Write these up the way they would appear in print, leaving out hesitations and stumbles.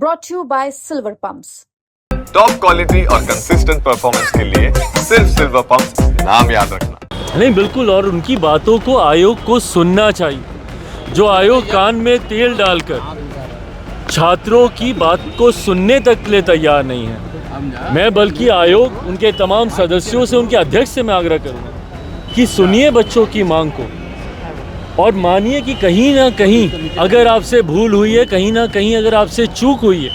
brought to you by Silver Pumps. Top quality और consistent performance के लिए सिर्फ सिल्वर पंप्स नाम याद रखना। नहीं बिल्कुल, और उनकी बातों को आयोग को सुनना चाहिए। जो आयोग कान में तेल डालकर छात्रों की बात को सुनने तक के लिए तैयार नहीं है। मैं बल्कि आयोग उनके तमाम सदस्यों से, उनके अध्यक्ष से मैं आग्रह करूँगा कि सुनिए बच्चों की मांग को और मानिए कि कहीं ना कहीं अगर आपसे भूल हुई है, कहीं ना कहीं अगर आपसे चूक हुई है,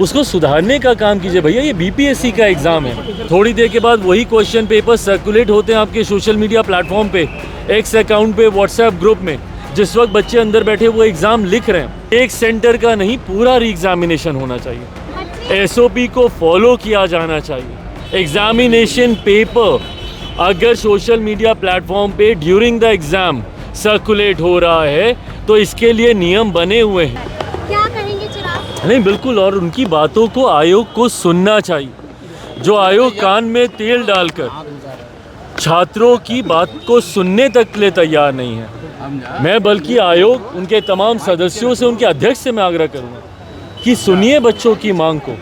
उसको सुधारने का काम कीजिए। भैया ये बीपीएससी का एग्ज़ाम है, थोड़ी देर के बाद वही क्वेश्चन पेपर सर्कुलेट होते हैं आपके सोशल मीडिया प्लेटफॉर्म पे, एक्स अकाउंट पे, व्हाट्सएप ग्रुप में। जिस वक्त बच्चे अंदर बैठे वो एग्ज़ाम लिख रहे हैं, एक सेंटर का नहीं पूरा री एग्जामिनेशन होना चाहिए। एसओपी को फॉलो किया जाना चाहिए। एग्जामिनेशन पेपर अगर सोशल मीडिया प्लेटफॉर्म पे ड्यूरिंग द एग्ज़ाम सर्कुलेट हो रहा है तो इसके लिए नियम बने हुए हैं। क्या कहेंगे चिराग? नहीं बिल्कुल, और उनकी बातों को आयोग को सुनना चाहिए। जो आयोग कान में तेल डालकर छात्रों की बात को सुनने तक के लिए तैयार नहीं है। मैं बल्कि आयोग उनके तमाम सदस्यों से, उनके अध्यक्ष से मैं आग्रह करूँगा कि सुनिए बच्चों की मांग को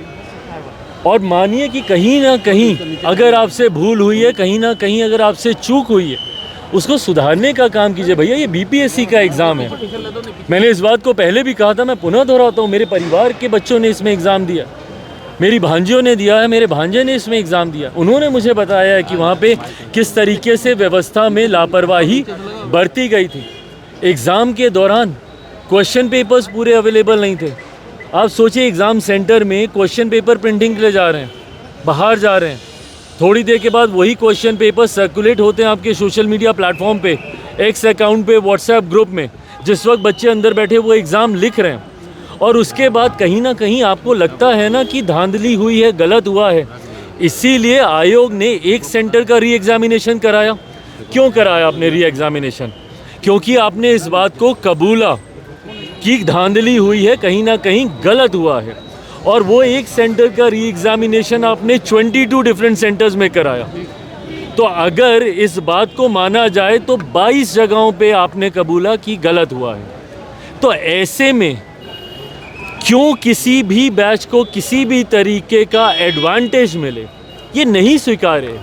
और मानिए कि कहीं ना कहीं अगर आपसे भूल हुई है, कहीं ना कहीं अगर आपसे चूक हुई है, उसको सुधारने का काम कीजिए। भैया ये बीपीएससी का एग्ज़ाम है। मैंने इस बात को पहले भी कहा था, मैं पुनः दोहराता हूँ। मेरे परिवार के बच्चों ने इसमें एग्ज़ाम दिया, मेरी भांजियों ने दिया है, मेरे भांजे ने इसमें एग्ज़ाम दिया। उन्होंने मुझे बताया है कि वहाँ पे किस तरीके से व्यवस्था में लापरवाही बरती गई थी। एग्ज़ाम के दौरान क्वेश्चन पेपर्स पूरे अवेलेबल नहीं थे। आप सोचिए एग्ज़ाम सेंटर में क्वेश्चन पेपर प्रिंटिंग के लिए जा रहे हैं, बाहर जा रहे हैं, थोड़ी देर के बाद वही क्वेश्चन पेपर सर्कुलेट होते हैं आपके सोशल मीडिया प्लेटफॉर्म पे, एक्स अकाउंट पे, व्हाट्सएप ग्रुप में। जिस वक्त बच्चे अंदर बैठे वो एग्ज़ाम लिख रहे हैं और उसके बाद कहीं ना कहीं आपको लगता है ना कि धांधली हुई है, गलत हुआ है। इसीलिए आयोग ने एक सेंटर का री एग्जामिनेशन कराया। क्यों कराया आपने री एग्जामिनेशन? क्योंकि आपने इस बात को कबूला कि धांधली हुई है, कहीं ना कहीं गलत हुआ है। और वो एक सेंटर का री एग्जामिनेशन आपने 22 डिफरेंट सेंटर्स में कराया। तो अगर इस बात को माना जाए तो 22 जगहों पे आपने कबूला कि गलत हुआ है। तो ऐसे में क्यों किसी भी बैच को किसी भी तरीके का एडवांटेज मिले, ये नहीं स्वीकार्य है।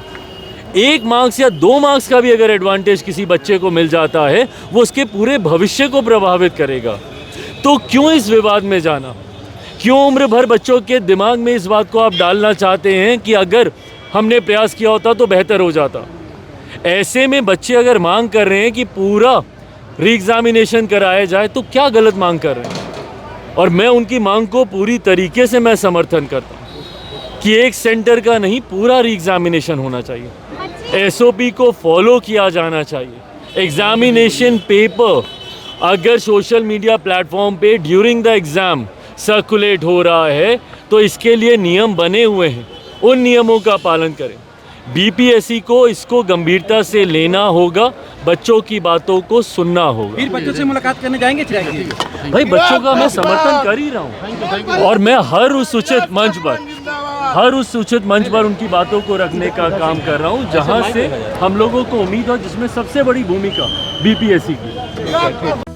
1 मार्क्स या 2 मार्क्स का भी अगर एडवांटेज किसी बच्चे को मिल जाता है, वो उसके पूरे भविष्य को प्रभावित करेगा। तो क्यों इस विवाद में जाना? क्यों उम्र भर बच्चों के दिमाग में इस बात को आप डालना चाहते हैं कि अगर हमने प्रयास किया होता तो बेहतर हो जाता? ऐसे में बच्चे अगर मांग कर रहे हैं कि पूरा री एग्जामिनेशन कराया जाए तो क्या गलत मांग कर रहे हैं? और मैं उनकी मांग को पूरी तरीके से मैं समर्थन करता हूँ कि एक सेंटर का नहीं पूरा री एग्जामिनेशन होना चाहिए। एसओपी को फॉलो किया जाना चाहिए। एग्जामिनेशन पेपर अगर सोशल मीडिया प्लेटफॉर्म पे ड्यूरिंग द एग्ज़ाम सर्कुलेट हो रहा है तो इसके लिए नियम बने हुए हैं, उन नियमों का पालन करें। बीपीएससी को इसको गंभीरता से लेना होगा, बच्चों की बातों को सुनना होगा। फिर बच्चों से मुलाकात करने जाएंगे भाई बच्चों का मैं समर्थन कर ही रहा हूँ और मैं हर उस उचित मंच पर उनकी बातों को रखने का काम कर रहा हूँ जहाँ से हम लोगों को उम्मीद हो, जिसमें सबसे बड़ी भूमिका बीपीएससी की।